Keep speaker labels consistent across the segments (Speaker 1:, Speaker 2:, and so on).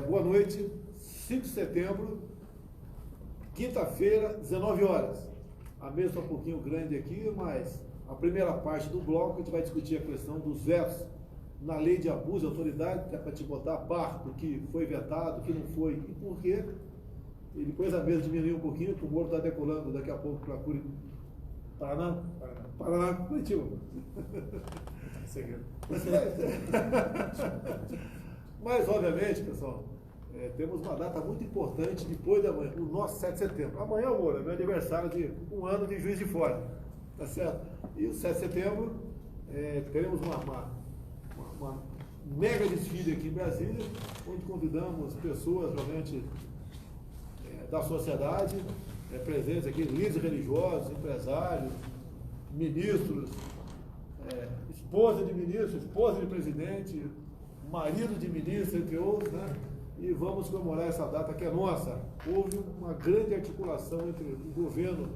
Speaker 1: Boa noite, 5 de setembro, quinta-feira, 19 horas. A mesa está um pouquinho grande aqui, mas a primeira parte do bloco a gente vai discutir a questão dos vetos na lei de abuso de autoridade, que é para te botar a par do que foi vetado, o que não foi e por quê. E depois a mesa diminuiu um pouquinho, que o Moro está decolando daqui a pouco para Paraná, Curitiba. Mas, obviamente, pessoal, temos uma data muito importante depois da manhã, o nosso 7 de setembro. Amanhã, Moro, é meu aniversário de 1 ano de Juiz de Fora, tá certo? E o 7 de setembro, teremos uma mega desfile aqui em Brasília, onde convidamos pessoas, realmente, da sociedade, presentes aqui, líderes religiosos, empresários, ministros, esposa de ministro, esposa de presidente, marido de ministro, entre outros, né? E vamos comemorar essa data que é nossa. Houve uma grande articulação entre o governo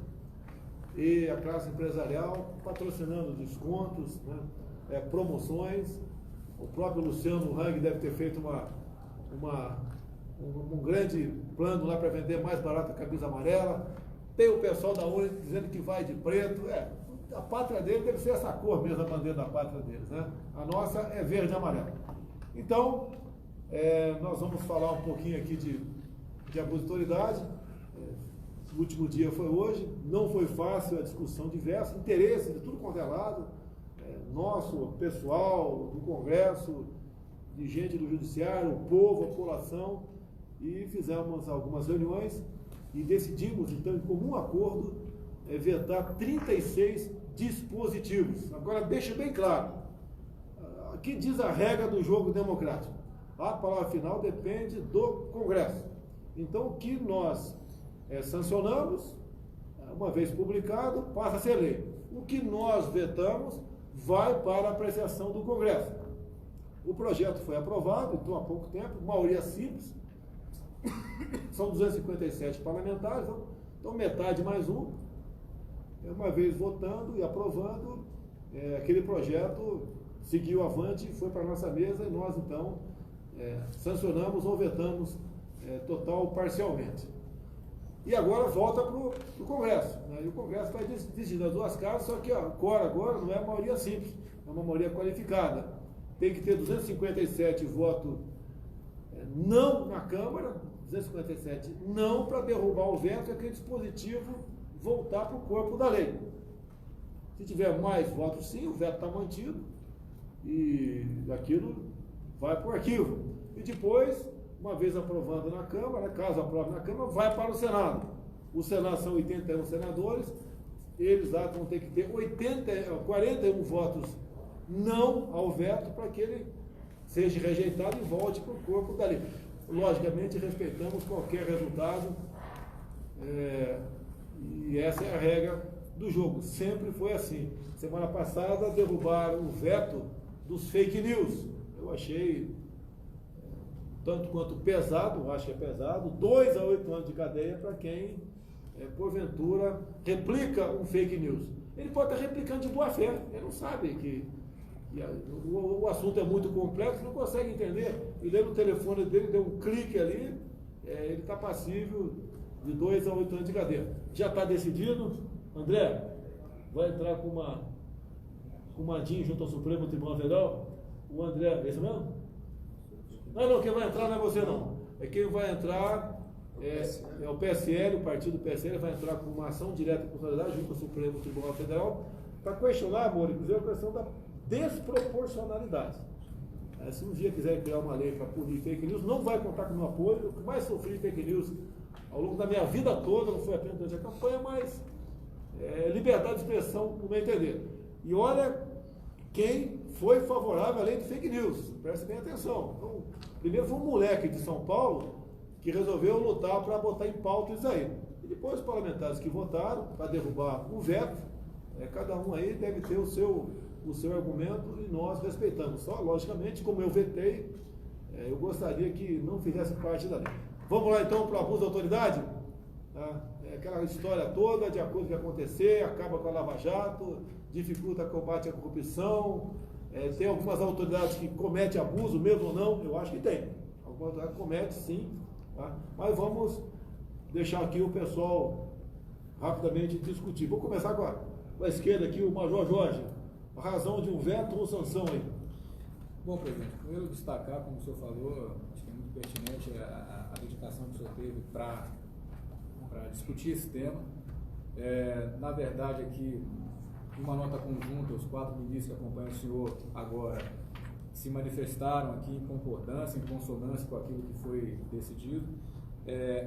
Speaker 1: e a classe empresarial, patrocinando descontos, né? Promoções. O próprio Luciano Hang deve ter feito um grande plano lá para vender mais barato a camisa amarela. Tem o pessoal da UNE dizendo que vai de preto. A pátria dele deve ser essa cor mesmo, a bandeira da pátria deles, né? A nossa é verde e amarelo. Então, nós vamos falar um pouquinho aqui de abuso de autoridade. O último dia foi hoje, não foi fácil a discussão diversa, interesse de tudo quanto é lado, nosso, pessoal, do Congresso, de gente do Judiciário, o povo, a população, e fizemos algumas reuniões e decidimos, então, em comum acordo, vetar 36 dispositivos. Agora, deixa bem claro, aqui diz a regra do jogo democrático. A palavra final depende do Congresso. Então, o que nós sancionamos, uma vez publicado, passa a ser lei. O que nós vetamos vai para a apreciação do Congresso. O projeto foi aprovado, então, há pouco tempo, maioria simples, são 257 parlamentares, então metade mais um. Uma vez votando e aprovando, aquele projeto seguiu avante, foi para a nossa mesa e nós, então, sancionamos ou vetamos total ou parcialmente. E agora volta para o Congresso, né? E o Congresso vai decidir das duas casas, só que agora não é a maioria simples, é uma maioria qualificada. Tem que ter 257 votos não na Câmara, 257 não para derrubar o veto e aquele dispositivo voltar para o corpo da lei. Se tiver mais votos sim, o veto está mantido e aquilo vai para o arquivo. E depois, uma vez aprovando na Câmara, caso aprove na Câmara, vai para o Senado. O Senado são 81 senadores, eles lá vão ter que ter 41 votos não ao veto para que ele seja rejeitado e volte para o corpo da lei. Logicamente, respeitamos qualquer resultado, e essa é a regra do jogo. Sempre foi assim. Semana passada, derrubaram o veto dos fake news. Eu achei tanto quanto pesado, acho que é pesado, 2 a 8 anos de cadeia para quem, porventura, replica um fake news. Ele pode estar replicando de boa fé, ele não sabe que o assunto é muito complexo, não consegue entender. E lendo o telefone dele, deu um clique ali, ele está passível de 2 a 8 anos de cadeia. Já está decidido, André, vai entrar com uma DIN junto ao Supremo Tribunal Federal. O André, é isso mesmo? Não, quem vai entrar não é você não. Quem vai entrar é o PSL, o partido PSL vai entrar com uma ação direta de constitucionalidade junto ao Supremo Tribunal Federal para questionar, amor, inclusive a questão da desproporcionalidade. Se um dia quiser criar uma lei para punir fake news, não vai contar com o meu apoio. O que mais sofri fake news ao longo da minha vida toda, não foi apenas durante a campanha, mas liberdade de expressão, no meu entender. E olha quem foi favorável à lei de fake news, preste bem atenção. Então, primeiro foi um moleque de São Paulo que resolveu lutar para botar em pauta isso aí. E depois os parlamentares que votaram para derrubar o veto, cada um aí deve ter o seu argumento e nós respeitamos. Só, logicamente, como eu vetei, eu gostaria que não fizesse parte da lei. Vamos lá então para o abuso da autoridade? Aquela história toda de acordo com o que acontecer, acaba com a Lava Jato, dificulta o combate à corrupção, tem algumas autoridades que cometem abuso, mesmo ou não, eu acho que tem. comete sim, tá? Mas vamos deixar aqui o pessoal rapidamente discutir. Vou começar com a esquerda aqui, o Major Jorge. A razão de um veto ou sanção aí?
Speaker 2: Bom, presidente, primeiro destacar, como o senhor falou, acho que é muito pertinente a dedicação que o senhor teve para discutir esse tema. Na verdade, aqui, uma nota conjunta, os 4 ministros que acompanham o senhor agora se manifestaram aqui em concordância, em consonância com aquilo que foi decidido.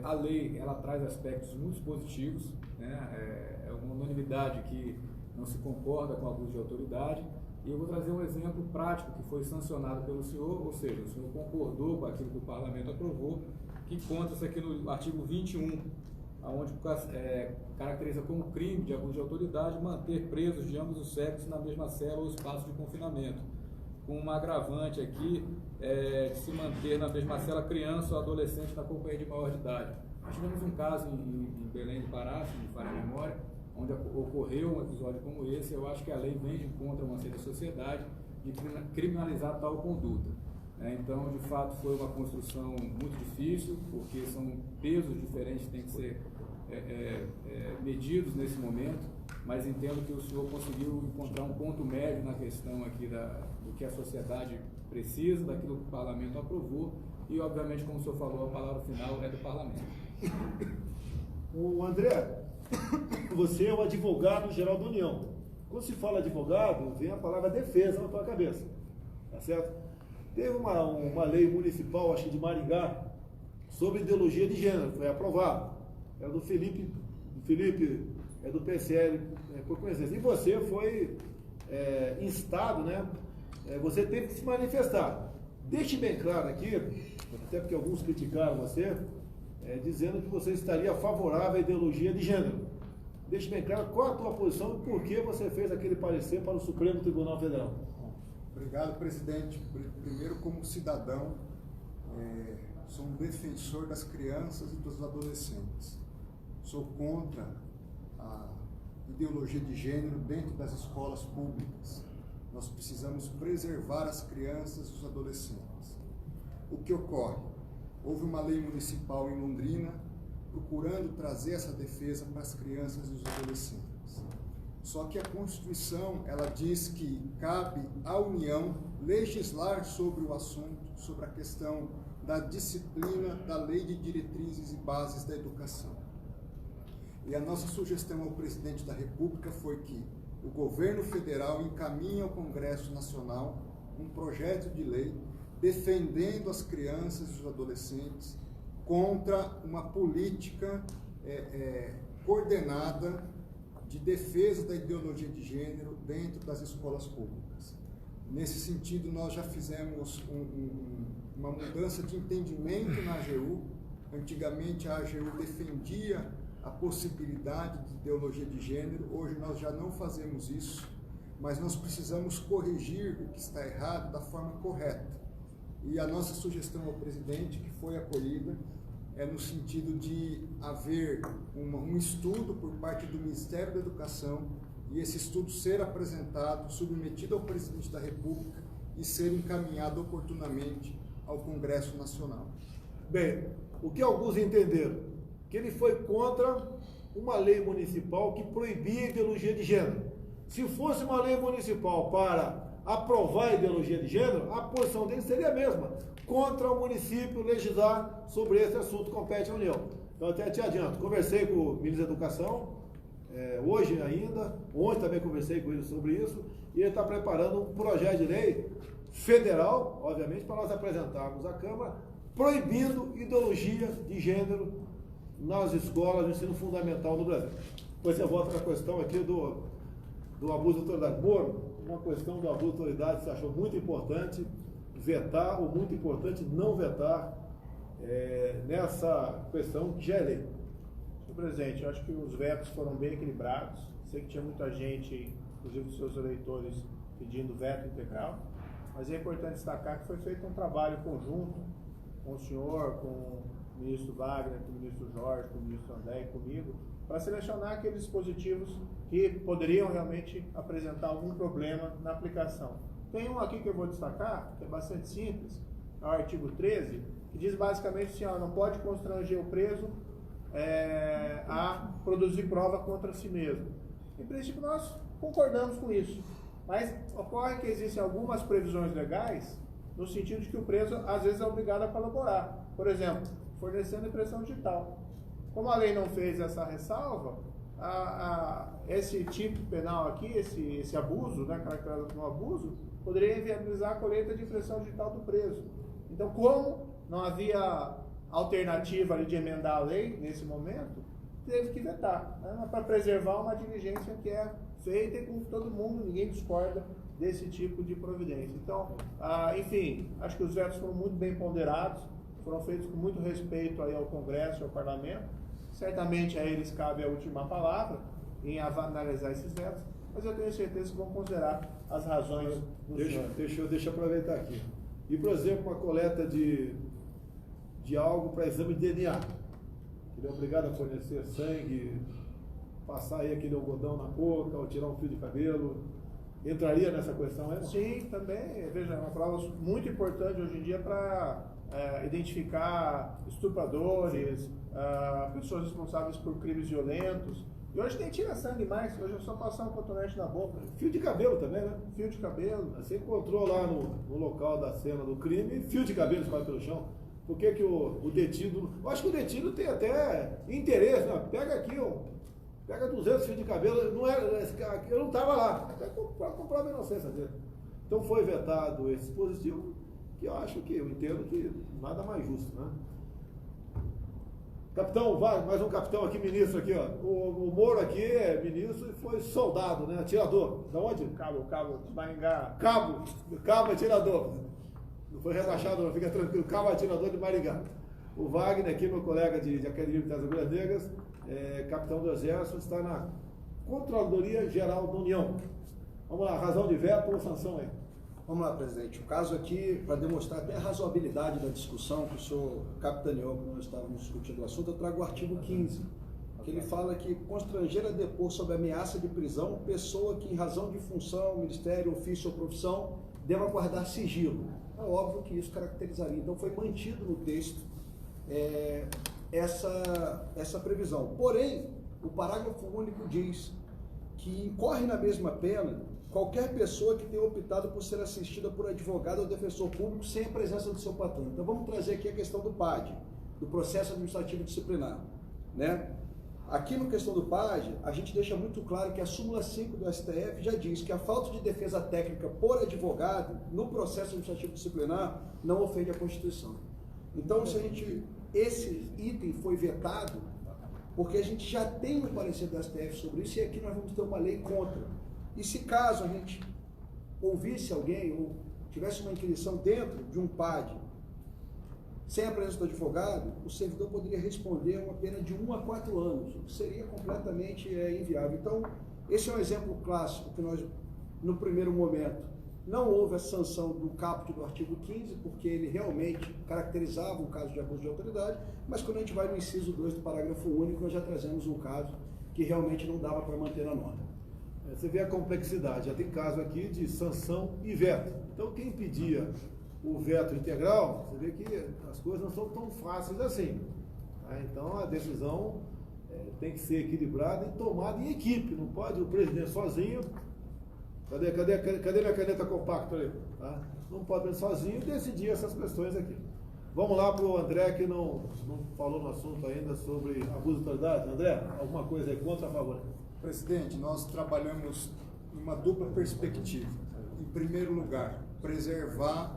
Speaker 2: A lei, ela traz aspectos muito positivos, né? É uma unanimidade que não se concorda com o abuso de autoridade, e eu vou trazer um exemplo prático que foi sancionado pelo senhor, ou seja, o senhor concordou com aquilo que o parlamento aprovou, que encontra-se aqui no artigo 21, onde caracteriza como crime de abuso de autoridade manter presos de ambos os sexos na mesma cela ou espaço de confinamento, com uma agravante aqui de se manter na mesma cela criança ou adolescente na companhia de maior de idade. Nós tivemos um caso em Belém do Pará, se me falha a memória, onde ocorreu um episódio como esse. Eu acho que a lei vem de encontro a uma certa sociedade de criminalizar tal conduta. Então, de fato, foi uma construção muito difícil, porque são pesos diferentes que têm que ser medidos nesse momento, mas entendo que o senhor conseguiu encontrar um ponto médio na questão aqui do que a sociedade precisa, daquilo que o parlamento aprovou, e, obviamente, como o senhor falou, a palavra final é do parlamento.
Speaker 1: O André, você é o advogado-geral da União. Quando se fala advogado, vem a palavra defesa na tua cabeça, tá certo? Teve uma lei municipal, acho que de Maringá, sobre ideologia de gênero, foi aprovado. Era do Felipe é do PSL, por coincidência. E você foi instado, né? Você teve que se manifestar. Deixe bem claro aqui, até porque alguns criticaram você, dizendo que você estaria favorável à ideologia de gênero. Deixe bem claro qual a tua posição e por que você fez aquele parecer para o Supremo Tribunal Federal.
Speaker 3: Obrigado, presidente. Primeiro, como cidadão, sou um defensor das crianças e dos adolescentes. Sou contra a ideologia de gênero dentro das escolas públicas. Nós precisamos preservar as crianças e os adolescentes. O que ocorre? Houve uma lei municipal em Londrina procurando trazer essa defesa para as crianças e os adolescentes. Só que a Constituição, ela diz que cabe à União legislar sobre o assunto, sobre a questão da disciplina da Lei de Diretrizes e Bases da Educação. E a nossa sugestão ao presidente da República foi que o governo federal encaminhe ao Congresso Nacional um projeto de lei defendendo as crianças e os adolescentes contra uma política coordenada de defesa da ideologia de gênero dentro das escolas públicas. Nesse sentido, nós já fizemos uma mudança de entendimento na AGU. Antigamente, a AGU defendia a possibilidade de ideologia de gênero. Hoje, nós já não fazemos isso, mas nós precisamos corrigir o que está errado da forma correta. E a nossa sugestão ao presidente, que foi acolhida, é no sentido de haver um estudo por parte do Ministério da Educação e esse estudo ser apresentado, submetido ao presidente da República e ser encaminhado oportunamente ao Congresso Nacional.
Speaker 1: Bem, o que alguns entenderam? Que ele foi contra uma lei municipal que proibia a ideologia de gênero. Se fosse uma lei municipal para aprovar a ideologia de gênero, a posição dele seria a mesma, contra o município legislar sobre esse assunto, compete à União. Então, até te adianto, conversei com o ministro da Educação, hoje ainda, ontem também conversei com ele sobre isso, e ele está preparando um projeto de lei federal, obviamente, para nós apresentarmos à Câmara, proibindo ideologia de gênero nas escolas de ensino fundamental no Brasil. Depois você volta na questão aqui do abuso de autoridade. Moro, uma questão do abuso de autoridade você achou muito importante vetar ou muito importante não vetar nessa questão que já é lei.
Speaker 4: Senhor presidente, eu acho que os vetos foram bem equilibrados. Sei que tinha muita gente, inclusive os seus eleitores, pedindo veto integral, mas é importante destacar que foi feito um trabalho conjunto com o senhor, com o ministro Wagner, com o ministro Jorge, com o ministro André e comigo, para selecionar aqueles dispositivos que poderiam realmente apresentar algum problema na aplicação. Tem um aqui que eu vou destacar, que é bastante simples, é o artigo 13, que diz basicamente assim, ó, não pode constranger o preso a produzir prova contra si mesmo. Em princípio, nós concordamos com isso, mas ocorre que existem algumas previsões legais no sentido de que o preso, às vezes, é obrigado a colaborar. Por exemplo, fornecendo impressão digital. Como a lei não fez essa ressalva, esse tipo penal aqui, esse abuso, né, caracterizado como abuso, poderia inviabilizar a colheita de impressão digital do preso. Então, como não havia alternativa ali de emendar a lei nesse momento, teve que vetar, né, para preservar uma diligência que é feita e com todo mundo, ninguém discorda desse tipo de providência. Então, enfim, acho que os vetos foram muito bem ponderados, foram feitos com muito respeito aí ao Congresso e ao Parlamento. Certamente a eles cabe a última palavra em analisar esses vetos, mas eu tenho certeza que vão considerar as razões do senhor.
Speaker 1: Deixa eu aproveitar aqui. E, por exemplo, uma coleta de algo para exame de DNA. Ele é obrigado a fornecer sangue, passar aí aquele algodão na boca, ou tirar um fio de cabelo. Entraria nessa questão aí?
Speaker 4: Sim, também. Veja, é uma prova muito importante hoje em dia para identificar estupradores, pessoas responsáveis por crimes violentos. E hoje nem tira sangue mais, hoje é só passar um cotonete na boca.
Speaker 1: Fio de cabelo também, né?
Speaker 4: Fio de cabelo.
Speaker 1: Você encontrou lá no local da cena do crime fio de cabelo espalhado pelo chão. Por que o detido... Eu acho que o detido tem até interesse, né? Pega aqui, pega 200 fios de cabelo, eu não estava lá, até para comprovar a inocência dele. Então foi vetado esse dispositivo, que eu entendo que nada mais justo, né? Capitão, mais um capitão aqui, ministro aqui, ó. O Moro aqui é ministro e foi soldado, né? Atirador. Da onde?
Speaker 4: Cabo de Maringá.
Speaker 1: Cabo atirador. Não foi rebaixado, não, fica tranquilo. Cabo atirador de Maringá. O Wagner aqui, meu colega de Academia Militar das Agulhas Negras, capitão do Exército, está na Controladoria Geral da União. Vamos lá, razão de veto ou sanção aí?
Speaker 5: Vamos lá, presidente. O caso aqui, para demonstrar até a razoabilidade da discussão que o senhor capitaneou quando nós estávamos discutindo o assunto, eu trago o artigo 15, que ele fala que constranger a depor sob ameaça de prisão pessoa que, em razão de função, ministério, ofício ou profissão, deva guardar sigilo. É óbvio que isso caracterizaria. Então, foi mantido no texto essa previsão. Porém, o parágrafo único diz que incorre na mesma pena qualquer pessoa que tenha optado por ser assistida por advogado ou defensor público sem a presença do seu patrão. Então vamos trazer aqui a questão do PAD, do processo administrativo disciplinar, né? Aqui na questão do PAD, a gente deixa muito claro que a súmula 5 do STF já diz que a falta de defesa técnica por advogado no processo administrativo disciplinar não ofende a Constituição. Então, esse item foi vetado porque a gente já tem um parecer do STF sobre isso e aqui nós vamos ter uma lei contra. E se caso a gente ouvisse alguém ou tivesse uma inquirição dentro de um PAD sem a presença do advogado, o servidor poderia responder a uma pena de 1 a 4 anos, o que seria completamente inviável. Então, esse é um exemplo clássico que nós, no primeiro momento, não houve a sanção do caput do artigo 15, porque ele realmente caracterizava um caso de abuso de autoridade, mas quando a gente vai no inciso 2 do parágrafo único, nós já trazemos um caso que realmente não dava para manter na norma.
Speaker 1: Você vê a complexidade, já tem caso aqui de sanção e veto. Então, quem pedia o veto integral, você vê que as coisas não são tão fáceis assim. Tá? Então, a decisão tem que ser equilibrada e tomada em equipe. Não pode o presidente sozinho. Cadê minha caneta compacta ali? Tá? Não pode sozinho decidir essas questões aqui. Vamos lá para o André, que não falou no assunto ainda sobre abuso de autoridade. André, alguma coisa aí contra ou a favor?
Speaker 3: Presidente, nós trabalhamos numa dupla perspectiva. Em primeiro lugar, preservar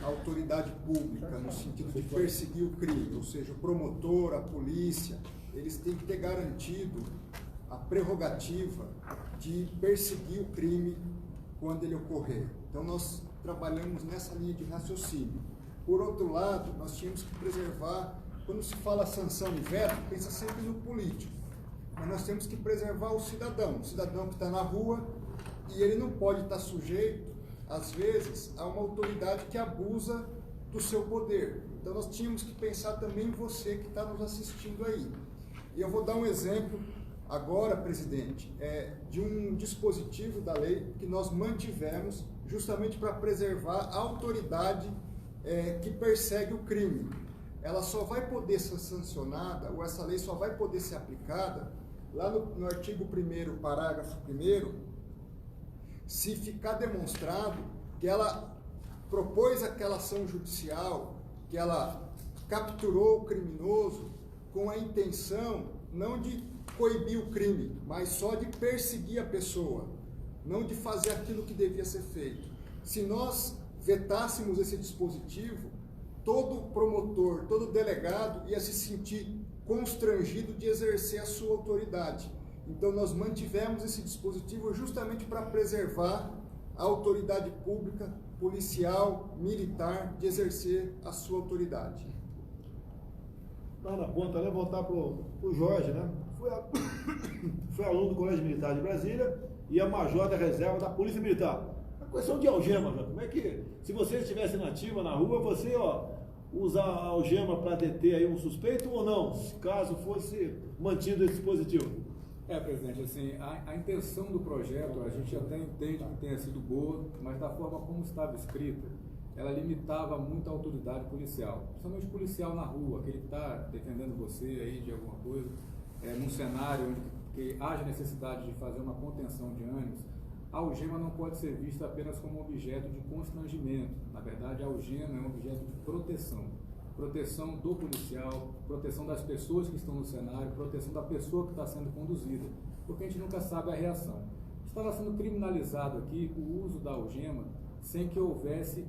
Speaker 3: a autoridade pública, no sentido de perseguir o crime, ou seja, o promotor, a polícia, eles têm que ter garantido a prerrogativa de perseguir o crime quando ele ocorrer. Então, nós trabalhamos nessa linha de raciocínio. Por outro lado, nós tínhamos que preservar, quando se fala sanção e veto, pensa sempre no político. Mas nós temos que preservar o cidadão que está na rua e ele não pode estar sujeito, às vezes, a uma autoridade que abusa do seu poder. Então nós tínhamos que pensar também em você que está nos assistindo aí. E eu vou dar um exemplo agora, presidente, de um dispositivo da lei que nós mantivemos justamente para preservar a autoridade que persegue o crime. Ela só vai poder ser sancionada, ou essa lei só vai poder ser aplicada, lá no artigo 1º, parágrafo 1º, se ficar demonstrado que ela propôs aquela ação judicial, que ela capturou o criminoso com a intenção não de coibir o crime, mas só de perseguir a pessoa, não de fazer aquilo que devia ser feito. Se nós vetássemos esse dispositivo, todo promotor, todo delegado ia se sentir constrangido de exercer a sua autoridade. Então nós mantivemos esse dispositivo justamente para preservar a autoridade pública, policial, militar, de exercer a sua autoridade.
Speaker 1: Lá na ponta, né? Voltar para o Jorge, né? Foi aluno do Colégio Militar de Brasília e é major da reserva da Polícia Militar. A questão de algema, já. Como é que, se você estivesse nativa na rua, você usa a algema para deter aí um suspeito ou não, caso fosse mantido esse dispositivo?
Speaker 2: Presidente, assim, a intenção do projeto, a gente até entende que tenha sido boa, mas da forma como estava escrita, ela limitava muito a autoridade policial, principalmente policial na rua, aquele que está defendendo você aí de alguma coisa, num cenário onde que haja necessidade de fazer uma contenção de ânimos. A algema não pode ser vista apenas como objeto de constrangimento. Na verdade, a algema é um objeto de proteção. Proteção do policial, proteção das pessoas que estão no cenário, proteção da pessoa que está sendo conduzida, porque a gente nunca sabe a reação. Estava sendo criminalizado aqui o uso da algema sem que houvesse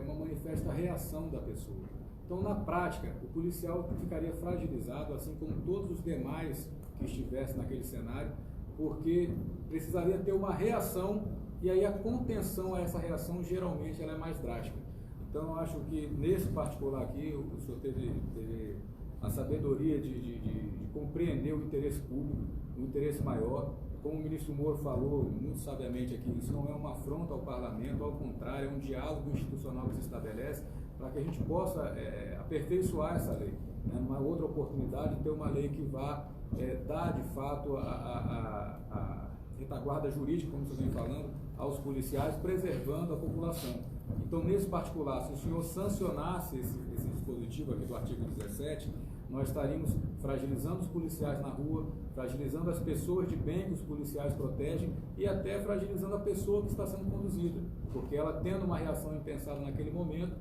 Speaker 2: uma manifesta reação da pessoa. Então, na prática, o policial ficaria fragilizado, assim como todos os demais que estivessem naquele cenário, porque precisaria ter uma reação, e aí a contenção a essa reação geralmente ela é mais drástica. Então, eu acho que nesse particular aqui, o senhor teve a sabedoria de compreender o interesse público, o interesse maior. Como o ministro Moro falou muito sabiamente aqui, isso não é uma afronta ao parlamento, ao contrário, é um diálogo institucional que se estabelece para que a gente possa aperfeiçoar essa lei. Numa outra oportunidade, ter uma lei que vá dar, de fato, a retaguarda jurídica, como você vem falando, aos policiais, preservando a população. Então, nesse particular, se o senhor sancionasse esse dispositivo aqui do artigo 17, nós estaríamos fragilizando os policiais na rua, fragilizando as pessoas de bem que os policiais protegem e até fragilizando a pessoa que está sendo conduzida, porque ela tendo uma reação impensada naquele momento,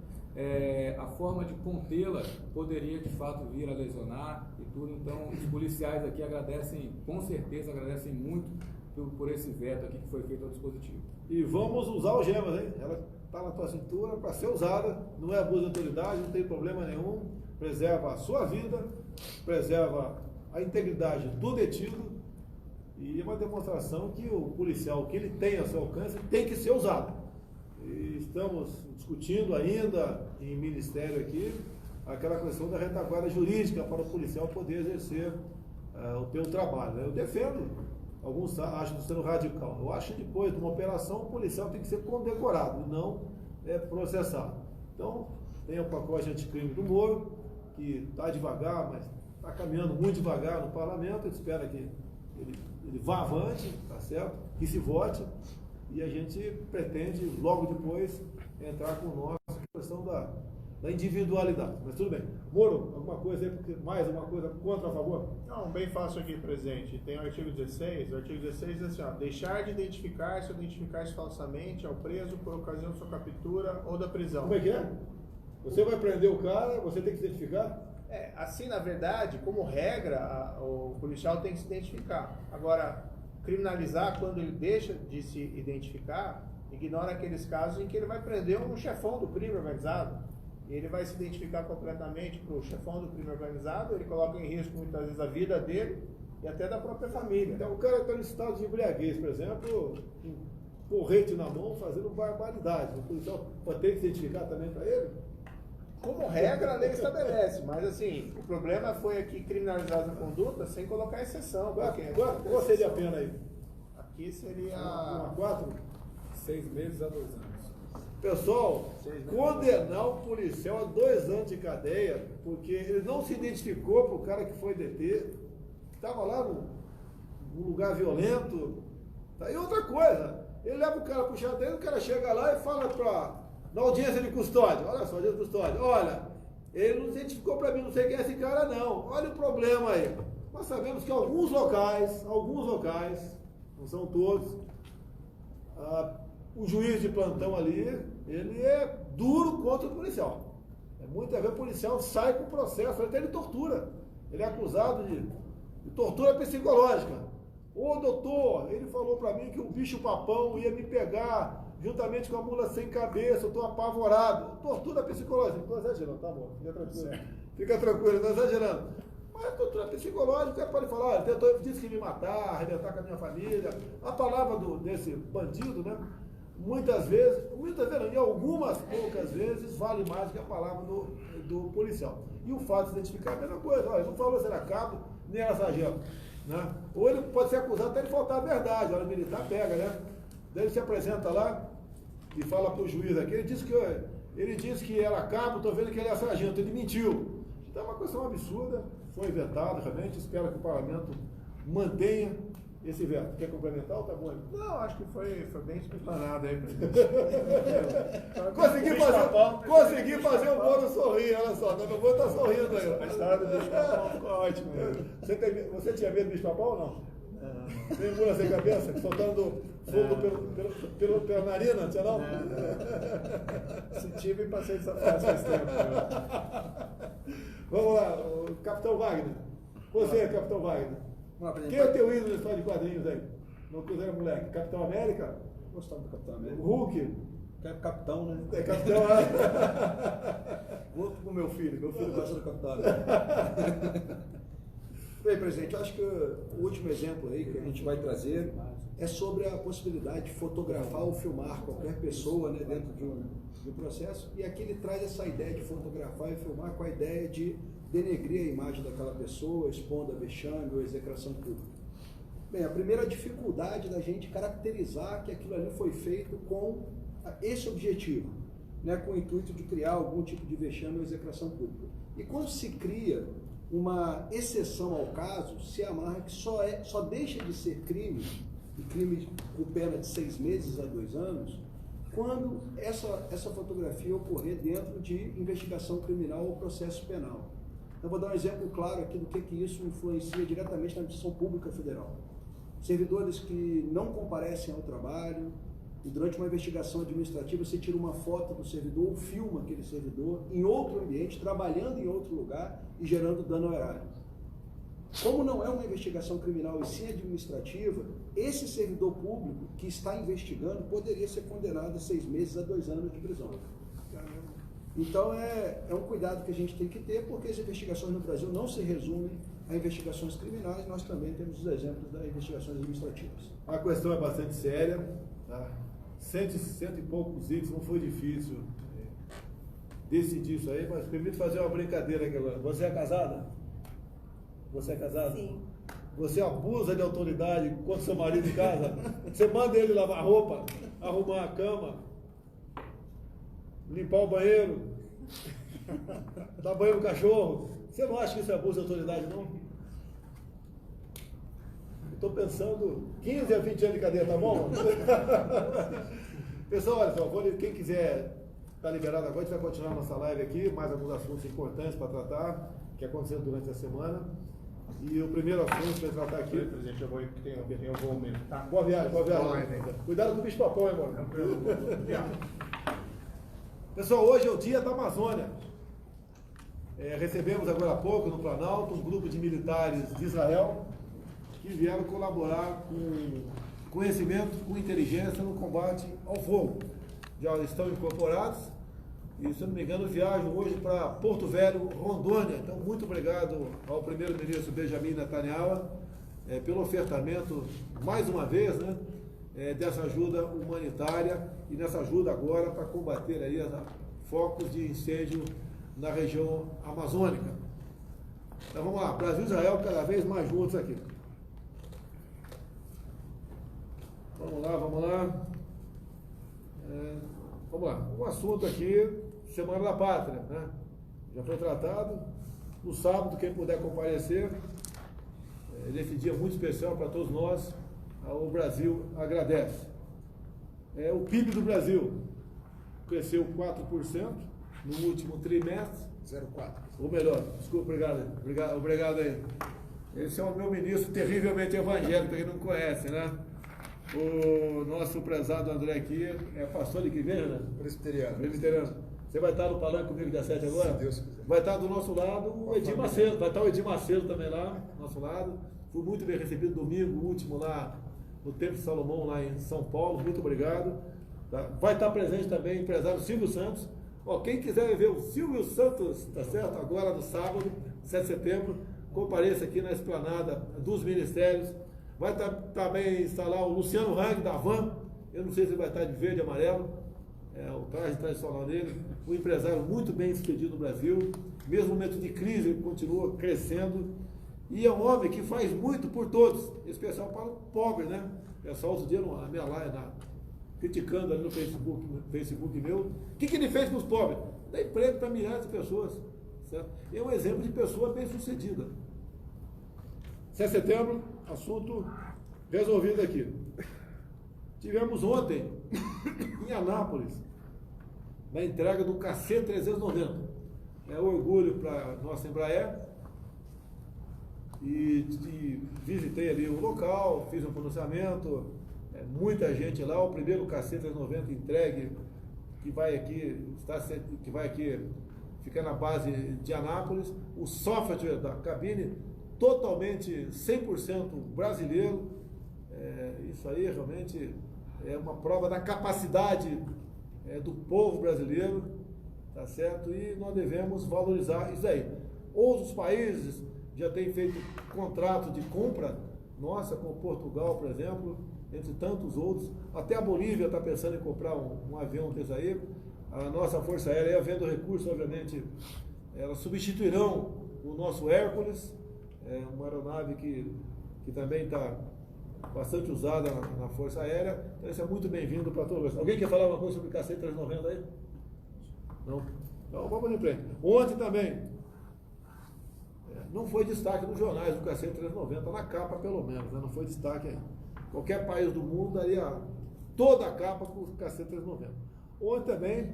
Speaker 2: a forma de contê-la poderia de fato vir a lesionar e tudo. Então, os policiais aqui agradecem, com certeza agradecem muito por esse veto aqui que foi feito ao dispositivo.
Speaker 1: E vamos usar algemas, hein? Ela está na tua cintura para ser usada, não é abuso de autoridade, não tem problema nenhum, preserva a sua vida, preserva a integridade do detido e é uma demonstração que o policial, que ele tem a seu alcance, tem que ser usado. E estamos discutindo ainda em ministério aqui aquela questão da retaguarda jurídica para o policial poder exercer o seu trabalho, né? Eu defendo, alguns acham sendo radical, eu acho que depois de uma operação o policial tem que ser condecorado e não processado. Então, tem o pacote anticrime do Moro, que está devagar, mas está caminhando muito devagar no parlamento, a gente espera que ele vá avante, tá certo? Que se vote, e a gente pretende logo depois entrar com nós na questão da individualidade. Mas tudo bem. Moro, alguma coisa aí, mais alguma coisa contra, a favor?
Speaker 4: Não, bem fácil aqui, presidente. Tem o artigo 16. O artigo 16 diz assim, ó, deixar de identificar-se ou identificar-se falsamente ao preso por ocasião de sua captura ou da prisão.
Speaker 1: Como é que é? Você vai prender o cara, você tem que se identificar?
Speaker 4: Assim, na verdade, como regra, o policial tem que se identificar. Agora, criminalizar quando ele deixa de se identificar, ignora aqueles casos em que ele vai prender um chefão do crime organizado. E ele vai se identificar completamente para o chefão do crime organizado, ele coloca em risco muitas vezes a vida dele e até da própria família.
Speaker 1: Então, o cara está no estado de embriaguez, por exemplo, com porrete na mão, fazendo barbaridade. O policial pode ter que se identificar também para ele?
Speaker 4: Como regra, a lei estabelece, mas assim, o problema foi aqui criminalizar a conduta sem colocar exceção.
Speaker 1: Qual seria a pena aí?
Speaker 4: Aqui seria...
Speaker 2: 6 meses a 2 anos.
Speaker 1: Pessoal, condenar o policial a 2 anos de cadeia, porque ele não se identificou para o cara que foi deter, estava lá num lugar violento. Tá? E outra coisa, ele leva o cara para o xadrez, o cara chega lá e fala para Na audiência de custódia, olha só, audiência de custódia, olha, ele não identificou para mim, não sei quem é esse cara não, olha o problema aí. Nós sabemos que alguns locais, não são todos, o juiz de plantão ali, ele é duro contra o policial. Muitas vezes o policial sai com processo, até ele tortura. Ele é acusado de tortura psicológica. Ô doutor, ele falou para mim que o bicho-papão ia me pegar juntamente com a mula sem cabeça, eu estou apavorado. Tortura psicológica. Não estou exagerando, tá bom, fica tranquilo. Fica tranquilo, não estou exagerando. Mas tortura psicológica, o cara pode falar, ele disse que me matar, arrebentar com a minha família. A palavra desse bandido, né? Muitas vezes não, em algumas poucas vezes, vale mais que a palavra do policial. E o fato de se identificar é a mesma coisa. Olha, ele não falou se era cabo, nem era sargento. Né? Ou ele pode ser acusado até de faltar a verdade. A hora militar pega, né? Daí ele se apresenta lá e fala para o juiz aqui, ele disse que era cabo, estou vendo que ele é sargento, ele mentiu. Então é uma questão absurda, foi vetado realmente, espero que o parlamento mantenha esse veto. Quer complementar ou tá bom?
Speaker 4: Não, acho que foi bem explanado aí.
Speaker 1: Consegui fazer o Moro sorrir, olha só, meu Moro está sorrindo aí.
Speaker 4: A história do bicho-papão ficou ótima.
Speaker 1: Você tinha medo do bicho-papão ou não? Tem mula sem cabeça, soltando fogo pela narina, tinha não?
Speaker 4: Se tive, passei essa fase faz tempo.
Speaker 1: Vamos lá, o Capitão Wagner. Você, Capitão Wagner. Quem é teu ídolo na história de quadrinhos aí? Não quiser moleque. Capitão América?
Speaker 5: Gostava do Capitão América.
Speaker 1: O Hulk?
Speaker 5: Capitão, né?
Speaker 1: É Capitão
Speaker 5: Vou pro meu filho gosta do Capitão América. Bem, presidente, eu acho que o último exemplo aí que a gente vai trazer é sobre a possibilidade de fotografar ou filmar qualquer pessoa, né, dentro de um processo. E aqui ele traz essa ideia de fotografar e filmar com a ideia de denegrir a imagem daquela pessoa, expondo a vexame ou execração pública. Bem, a primeira dificuldade da gente caracterizar que aquilo ali foi feito com esse objetivo, né, com o intuito de criar algum tipo de vexame ou execração pública. E quando se cria uma exceção ao caso, se amarra que só deixa de ser crime, e crime com pena de 6 meses a 2 anos, quando essa fotografia ocorrer dentro de investigação criminal ou processo penal. Eu vou dar um exemplo claro aqui do que isso influencia diretamente na administração pública federal. Servidores que não comparecem ao trabalho, e durante uma investigação administrativa você tira uma foto do servidor ou filma aquele servidor em outro ambiente, trabalhando em outro lugar e gerando dano ao erário. Como não é uma investigação criminal e sim administrativa, esse servidor público que está investigando poderia ser condenado a 6 meses a 2 anos de prisão. Então é um cuidado que a gente tem que ter, porque as investigações no Brasil não se resumem a investigações criminais, nós também temos os exemplos das investigações administrativas.
Speaker 1: A questão é bastante séria, tá? Cento e poucos itens, não foi difícil decidir isso aí, mas permite fazer uma brincadeira aqui agora. Você é casada? Você é casada?
Speaker 6: Sim.
Speaker 1: Você abusa de autoridade contra seu marido em casa? Você manda ele lavar roupa, arrumar a cama, limpar o banheiro, dar banho no cachorro. Você não acha que isso é abuso de autoridade, não? Estou pensando 15 a 20 anos de cadeia, tá bom? Pessoal, olha só, quem quiser está liberado agora, a gente vai continuar nossa live aqui, mais alguns assuntos importantes para tratar, que aconteceram durante a semana. E o primeiro assunto para tratar aqui.
Speaker 4: Presidente, eu vou ir, porque tem um voo mesmo, tá?
Speaker 1: Boa viagem, boa viagem. Cuidado com o bicho-papão, hein, mano? Pessoal, hoje é o dia da Amazônia. Recebemos agora há pouco no Planalto um grupo de militares de Israel que vieram colaborar com conhecimento, com inteligência no combate ao fogo. Já estão incorporados e, se não me engano, viajam hoje para Porto Velho, Rondônia. Então, muito obrigado ao primeiro-ministro Benjamin Netanyahu pelo ofertamento, mais uma vez, né, dessa ajuda humanitária e nessa ajuda agora para combater aí focos de incêndio na região amazônica. Então vamos lá, Brasil e Israel cada vez mais juntos aqui. Vamos lá. Vamos lá, um assunto aqui, Semana da Pátria, né? Já foi tratado. No sábado, quem puder comparecer, nesse dia muito especial para todos nós, o Brasil agradece. O PIB do Brasil cresceu 4% no último trimestre.
Speaker 3: 0,4.
Speaker 1: Ou melhor, desculpa, obrigado aí. Esse é o meu ministro terrivelmente evangélico, que não conhece, né? O nosso prezado André aqui é pastor de que igreja, né?
Speaker 3: Presbiteriano.
Speaker 1: Presbiteriano. Você vai estar no palanque comigo dia 7 agora?
Speaker 3: Se Deus quiser.
Speaker 1: Vai estar do nosso lado o Edir Macedo. Vai estar o Edir Macedo também lá, do nosso lado. Fui muito bem recebido domingo, último lá no Templo de Salomão, lá em São Paulo. Muito obrigado. Tá? Vai estar presente também o empresário Silvio Santos. Ó, quem quiser ver o Silvio Santos, tá certo? Agora no sábado, 7 de setembro, compareça aqui na esplanada dos ministérios. Vai também estar lá o Luciano Hang, da Van. Eu não sei se ele vai estar de verde e amarelo. É o traje tradicional dele. Um empresário muito bem sucedido no Brasil. Mesmo no momento de crise, ele continua crescendo. E é um homem que faz muito por todos, em especial para o pobre, né? O pessoal outro dia na minha live, criticando ali no Facebook meu. O que ele fez para os pobres? Dá emprego para milhares de pessoas. Certo? É um exemplo de pessoa bem sucedida. 7 de setembro, assunto resolvido aqui. Tivemos ontem, em Anápolis, na entrega do KC-390. É um orgulho para a nossa Embraer. E visitei ali o local, fiz um pronunciamento, muita gente lá, o primeiro KC-390 entregue, que vai aqui ficar na base de Anápolis, o software da cabine totalmente 100% brasileiro. Isso aí realmente é uma prova da capacidade do povo brasileiro, tá certo? E nós devemos valorizar isso aí. Outros países já têm feito contrato de compra, nossa, com Portugal, por exemplo, entre tantos outros. Até a Bolívia está pensando em comprar um avião desse aí. A nossa Força Aérea, havendo recurso, obviamente, elas substituirão o nosso Hércules, uma aeronave que também está bastante usada na Força Aérea. Então isso é muito bem-vindo para todos. Alguém quer falar alguma coisa sobre o KC-390 aí? Não? Então vamos em frente. Ontem também, não foi destaque nos jornais o KC-390, na capa pelo menos, né? Não foi destaque aí. Qualquer país do mundo daria toda a capa para o KC-390. Ontem também,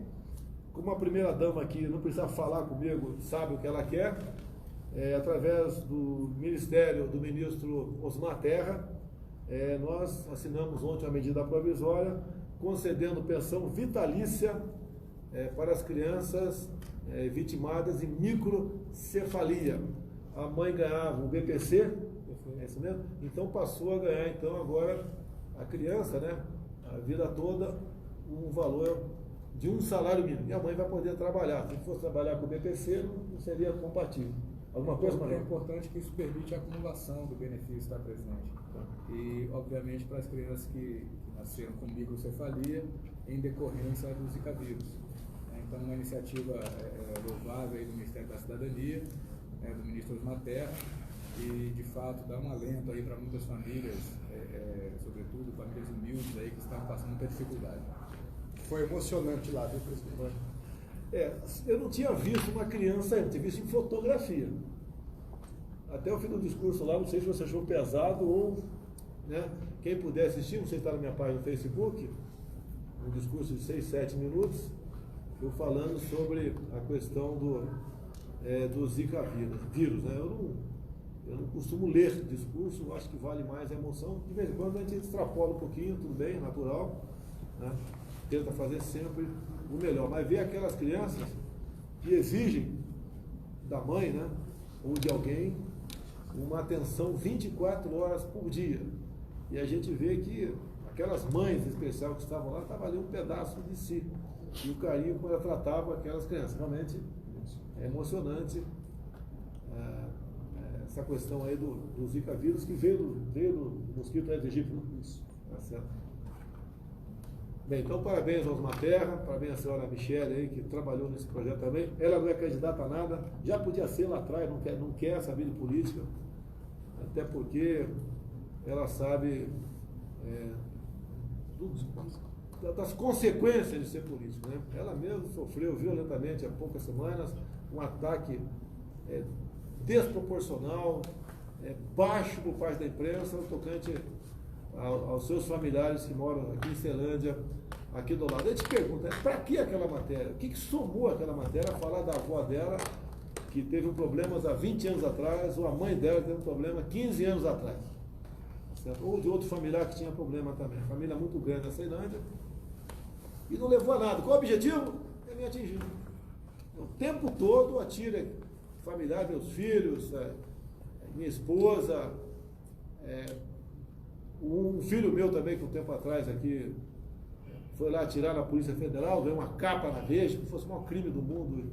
Speaker 1: como a primeira dama aqui não precisa falar comigo, sabe o que ela quer, através do Ministério do Ministro Osmar Terra, nós assinamos ontem uma medida provisória concedendo pensão vitalícia para as crianças vitimadas de microcefalia. A mãe ganhava um BPC, é isso mesmo? Então passou a ganhar, então agora a criança, né, a vida toda, um valor de um salário mínimo. E a mãe vai poder trabalhar. Se fosse trabalhar com o BPC, não seria compatível. Alguma coisa, Maria?
Speaker 2: É importante que isso permite a acumulação do benefício, tá, presidente? E, obviamente, para as crianças que nasceram com microcefalia em decorrência do Zika vírus. Então, uma iniciativa louvável aí do Ministério da Cidadania, do ministro Osmar Terra, e, de fato, dá um alento aí para muitas famílias, sobretudo famílias humildes aí que estão passando muita dificuldade.
Speaker 3: Foi emocionante lá, viu, presidente?
Speaker 1: Eu não tinha visto uma criança, eu tinha visto em fotografia. Até o fim do discurso lá, não sei se você achou pesado ou, né, quem puder assistir, não sei se está na minha página no Facebook, um discurso de 6, 7 minutos, eu falando sobre a questão do Zika vírus, né? Eu não costumo ler discurso, acho que vale mais a emoção. De vez em quando a gente extrapola um pouquinho, tudo bem, natural, né? Tenta fazer sempre o melhor, mas ver aquelas crianças que exigem da mãe, né, ou de alguém, uma atenção 24 horas por dia. E a gente vê que aquelas mães especiais que estavam lá, estavam ali um pedaço de si. E o carinho como ela tratava aquelas crianças. Realmente é emocionante essa questão aí do Zika vírus, que veio do mosquito Aedes aegypti. Isso. Tá certo. Bem, então parabéns aos Materra, parabéns à senhora Michele aí, que trabalhou nesse projeto também. Ela não é candidata a nada, já podia ser lá atrás, não quer saber de política, até porque ela sabe das consequências de ser político, né? Ela mesma sofreu violentamente há poucas semanas um ataque desproporcional, baixo por parte da imprensa, no tocante aos seus familiares que moram aqui em Ceilândia, aqui do lado. Ele te pergunta, para que aquela matéria? O que somou aquela matéria a falar da avó dela, que teve um problema há 20 anos atrás, ou a mãe dela teve um problema 15 anos atrás? Certo? Ou de outro familiar que tinha problema também. Família muito grande na Ceilândia. E não levou a nada. Qual o objetivo? É me atingir. O tempo todo atira familiar, meus filhos, minha esposa, um filho meu também, que um tempo atrás aqui foi lá atirar na Polícia Federal, ganhou uma capa na Veja, que fosse o maior crime do mundo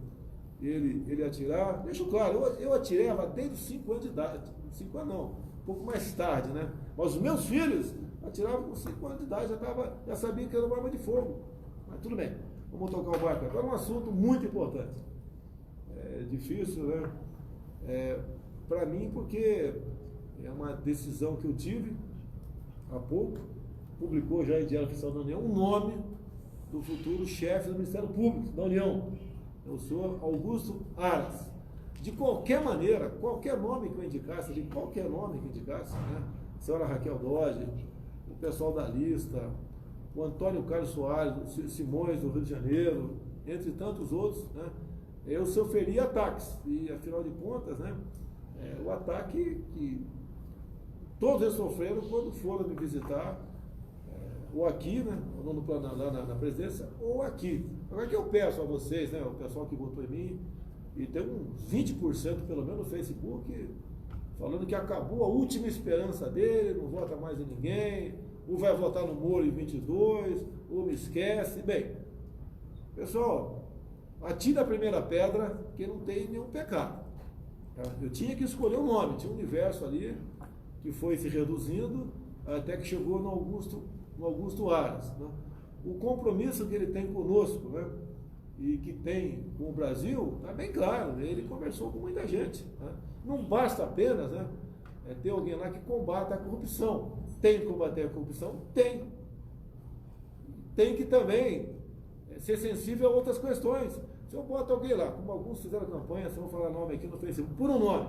Speaker 1: ele atirar. Deixo claro, eu atirava desde os 5 anos de idade. 5 anos não, um pouco mais tarde, né? Mas os meus filhos atiravam com 5 anos de idade, já sabia que era uma arma de fogo. Mas tudo bem, vamos tocar o barco. Agora um assunto muito importante. É difícil, né? Para mim, porque é uma decisão que eu tive há pouco, publicou já em Diário Oficial da União o nome do futuro chefe do Ministério Público da União, o senhor Augusto Aras. De qualquer maneira, qualquer nome que eu indicasse, né? A senhora Raquel Dodge, o pessoal da lista, o Antônio Carlos Soares, o Simões do Rio de Janeiro, entre tantos outros, né? Eu sofreria ataques, e afinal de contas, né, o ataque que todos eles sofreram quando foram me visitar, ou aqui, né, ou no plano, lá na presidência, ou aqui. Agora que eu peço a vocês, né, o pessoal que votou em mim, e tem uns 20% pelo menos no Facebook, falando que acabou a última esperança dele, não vota mais em ninguém, ou vai votar no Moro em 22, ou me esquece. Bem, pessoal, atira a primeira pedra, que não tem nenhum pecado. Eu tinha que escolher um nome, tinha um universo ali que foi se reduzindo até que chegou no Augusto Aras. Né? O compromisso que ele tem conosco, né, e que tem com o Brasil, está bem claro, né? Ele conversou com muita gente. Né? Não basta apenas, né, ter alguém lá que combata a corrupção. Tem que combater a corrupção? Tem. Tem que também ser sensível a outras questões. Se eu boto alguém lá, como alguns fizeram campanha, se eu vou falar nome aqui no Facebook, por um nome,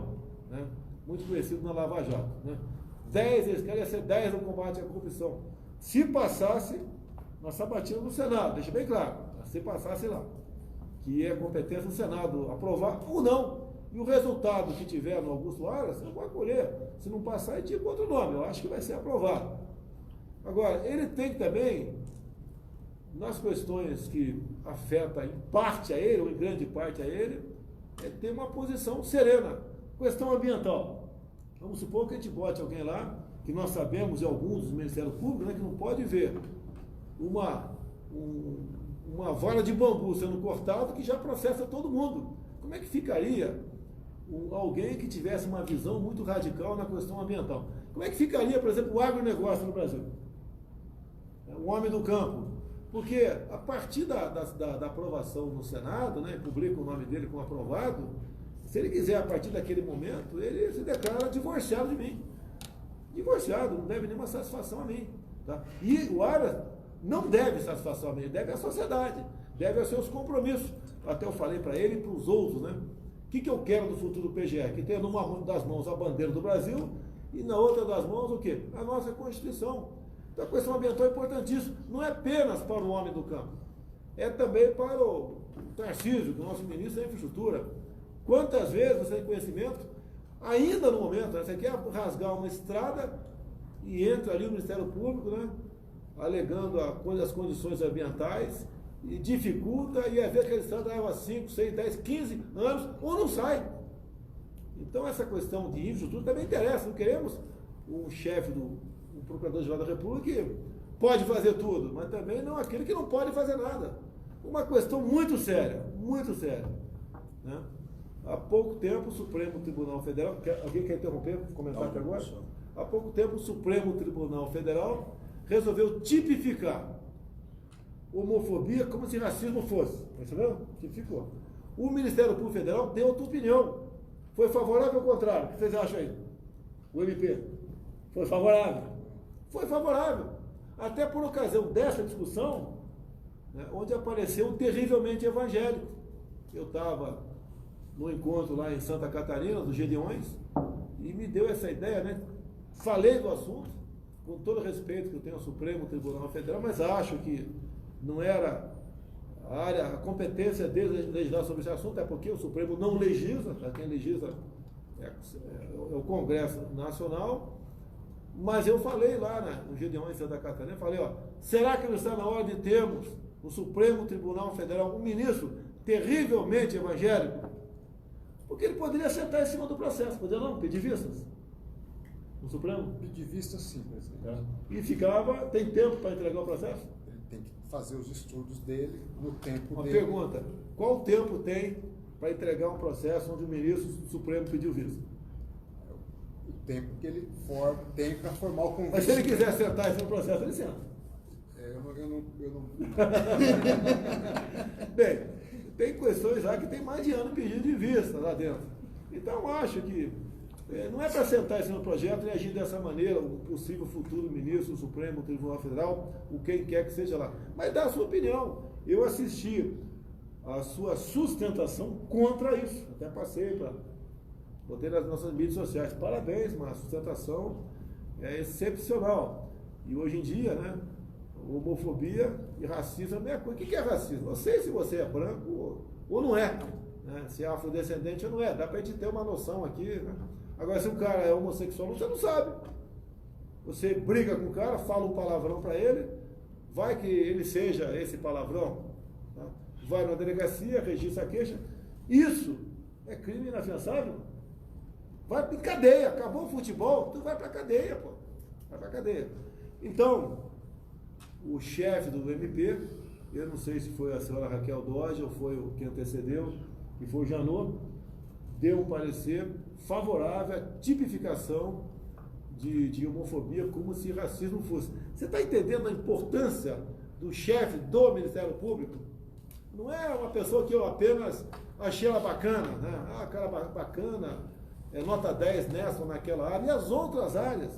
Speaker 1: né, muito conhecido na Lava Jato, né, 10, eles querem ser 10 no combate à corrupção. Se passasse, nós sabatíamos no Senado, deixa bem claro, se passasse lá, que é competência do Senado aprovar ou não. E o resultado que tiver no Augusto Aras, eu vou acolher. Se não passar, eu digo outro nome, eu acho que vai ser aprovado. Agora, ele tem também, nas questões que afetam em parte a ele, ou em grande parte a ele, ter uma posição serena. Questão ambiental. Vamos supor que a gente bote alguém lá, que nós sabemos de alguns dos Ministérios Públicos, né, que não pode ver uma vara de bambu sendo cortada que já processa todo mundo. Como é que ficaria alguém que tivesse uma visão muito radical na questão ambiental? Como é que ficaria, por exemplo, o agronegócio no Brasil? O homem do campo. Porque a partir da aprovação no Senado, né, publica o nome dele como aprovado, se ele quiser, a partir daquele momento, ele se declara divorciado de mim. Divorciado, não deve nenhuma satisfação a mim. Tá? E o Aras não deve satisfação a mim, deve à sociedade, deve aos seus compromissos. Até eu falei para ele e para os outros, né? O que eu quero do futuro PGR? Que tenha numa das mãos a bandeira do Brasil e na outra das mãos o quê? A nossa Constituição. Então a questão ambiental é importantíssima, não é apenas para o homem do campo, é também para o Tarcísio, que é o nosso ministro da Infraestrutura. Quantas vezes você tem conhecimento, ainda no momento, né, você quer rasgar uma estrada e entra ali o Ministério Público, né, alegando as condições ambientais, e dificulta, e às vezes aquela estrada leva 5, 6, 10, 15 anos, ou não sai. Então essa questão de infraestrutura também interessa, não queremos um chefe do Procurador-Geral da República que pode fazer tudo, mas também não aquele que não pode fazer nada. Uma questão muito séria, né? Há pouco tempo o Supremo Tribunal Federal, alguém quer interromper, comentar aqui agora? Há pouco tempo o Supremo Tribunal Federal resolveu tipificar homofobia como se racismo fosse. Percebeu? Tipificou. O Ministério Público Federal deu outra opinião. Foi favorável ou contrário? O que vocês acham aí? O MP? Foi favorável? Foi favorável. Até por ocasião dessa discussão, né, onde apareceu um terrivelmente evangélico. Eu estava no encontro lá em Santa Catarina, dos Gedeões, e me deu essa ideia, né? Falei do assunto, com todo o respeito que eu tenho ao Supremo Tribunal Federal, mas acho que não era a competência deles de legislar sobre esse assunto, é porque o Supremo não legisla, quem legisla é o Congresso Nacional. Mas eu falei lá no Gideon em Santa Catarina, falei, será que não está na hora de termos no Supremo Tribunal Federal um ministro terrivelmente evangélico? Porque ele poderia sentar em cima do processo, poderia não, pedir vistas no Supremo?
Speaker 3: Pedir vista, sim, presidente.
Speaker 1: E ficava, tem tempo para entregar o processo?
Speaker 3: Ele tem que fazer os estudos dele no tempo
Speaker 1: Uma
Speaker 3: dele.
Speaker 1: pergunta, qual tempo tem para entregar um processo onde o ministro do Supremo pediu vista?
Speaker 3: O tempo que ele tem para formar o convite.
Speaker 1: Mas se ele quiser sentar em cima do processo, ele senta.
Speaker 3: Eu não...
Speaker 1: Bem, tem questões lá que tem mais de ano pedido de vista lá dentro. Então, acho que não é para sentar em cima do projeto e agir dessa maneira o possível futuro ministro do Supremo Tribunal Federal, o quem quer que seja lá. Mas dá a sua opinião. Eu assisti a sua sustentação contra isso. Até passei para... botei nas nossas mídias sociais. Parabéns, mas a sustentação é excepcional. E hoje em dia, né, homofobia e racismo é a mesma coisa. O que é racismo? Não sei se você é branco ou não é, né? Se é afrodescendente ou não é. Dá pra gente ter uma noção aqui, né? Agora, se o cara é homossexual, você não sabe. Você briga com o cara, fala um palavrão para ele, vai que ele seja esse palavrão, tá? Vai na delegacia, registra a queixa. Isso é crime inafiançável. Vai pra cadeia, acabou o futebol, tu vai pra cadeia, pô. Vai pra cadeia. Então, o chefe do MP, eu não sei se foi a senhora Raquel Dodge ou foi o que antecedeu, que foi o Janot, deu um parecer favorável à tipificação de homofobia como se racismo fosse. Você está entendendo a importância do chefe do Ministério Público? Não é uma pessoa que eu apenas achei ela bacana, né? Ah, cara bacana, nota 10 nessa ou naquela área, e as outras áreas.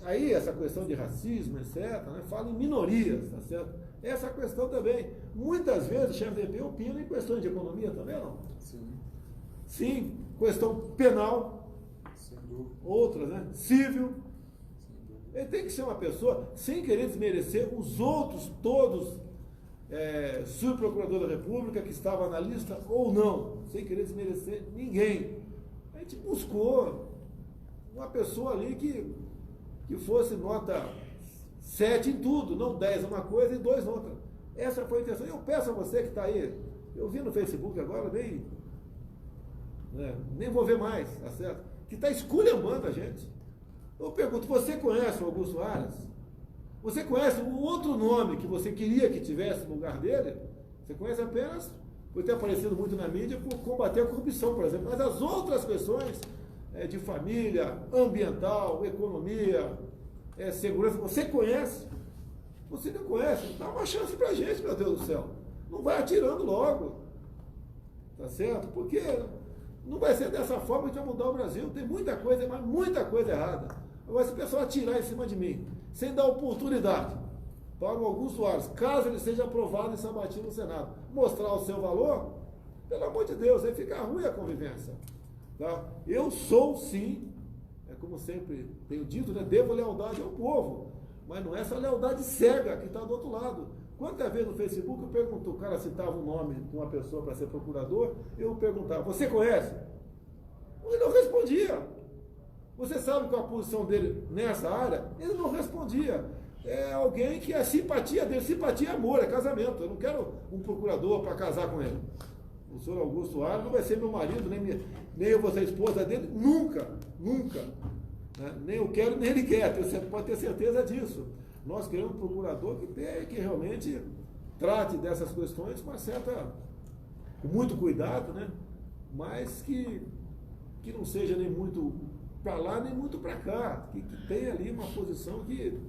Speaker 1: Aí essa questão de racismo, etc., né, fala em minorias, tá certo? Essa questão também. Muitas vezes o chefe do EP opina em questões de economia também, não?
Speaker 3: Sim.
Speaker 1: Sim, questão penal,
Speaker 3: Sem dúvida.
Speaker 1: outras, né? Civil.
Speaker 3: Sem dúvida.
Speaker 1: Ele tem que ser uma pessoa, sem querer desmerecer os outros todos, subprocurador da República, que estava na lista ou não, sem querer desmerecer ninguém. A gente buscou uma pessoa ali que fosse nota 7 em tudo, não 10 uma coisa e 2 outra. Essa foi a intenção. Eu peço a você que está aí, eu vi no Facebook agora, nem vou ver mais, tá certo? Que está esculhambando a gente. Eu pergunto, você conhece o Augusto Aras? Você conhece o outro nome que você queria que tivesse no lugar dele? Você conhece apenas por ter aparecido muito na mídia por combater a corrupção, por exemplo. Mas as outras questões de família, ambiental, economia, segurança, você conhece? Você não conhece? Dá uma chance pra gente, meu Deus do céu. Não vai atirando logo. Tá certo? Porque não vai ser dessa forma que vai mudar o Brasil. Tem muita coisa, mas muita coisa errada. Agora, se o pessoal atirar em cima de mim, sem dar oportunidade para o Augusto Aras, caso ele seja aprovado em Sambatinho no Senado, mostrar o seu valor, pelo amor de Deus, aí fica ruim a convivência. Tá? Eu sou, sim, como sempre tenho dito, né, devo lealdade ao povo, mas não é essa lealdade cega que está do outro lado. Quantas vezes no Facebook eu pergunto, o cara citava o nome de uma pessoa para ser procurador, eu perguntava, você conhece? Ele não respondia. Você sabe qual a posição dele nessa área? Ele não respondia. É alguém que a simpatia dele, simpatia é amor, é casamento. Eu não quero um procurador para casar com ele. O senhor Augusto Aras não vai ser meu marido, nem eu vou ser a esposa dele, nunca, nunca. Né? Nem eu quero, nem ele quer, você pode ter certeza disso. Nós queremos um procurador que realmente trate dessas questões com muito cuidado, né? Mas que não seja nem muito para lá, nem muito para cá, que tenha ali uma posição que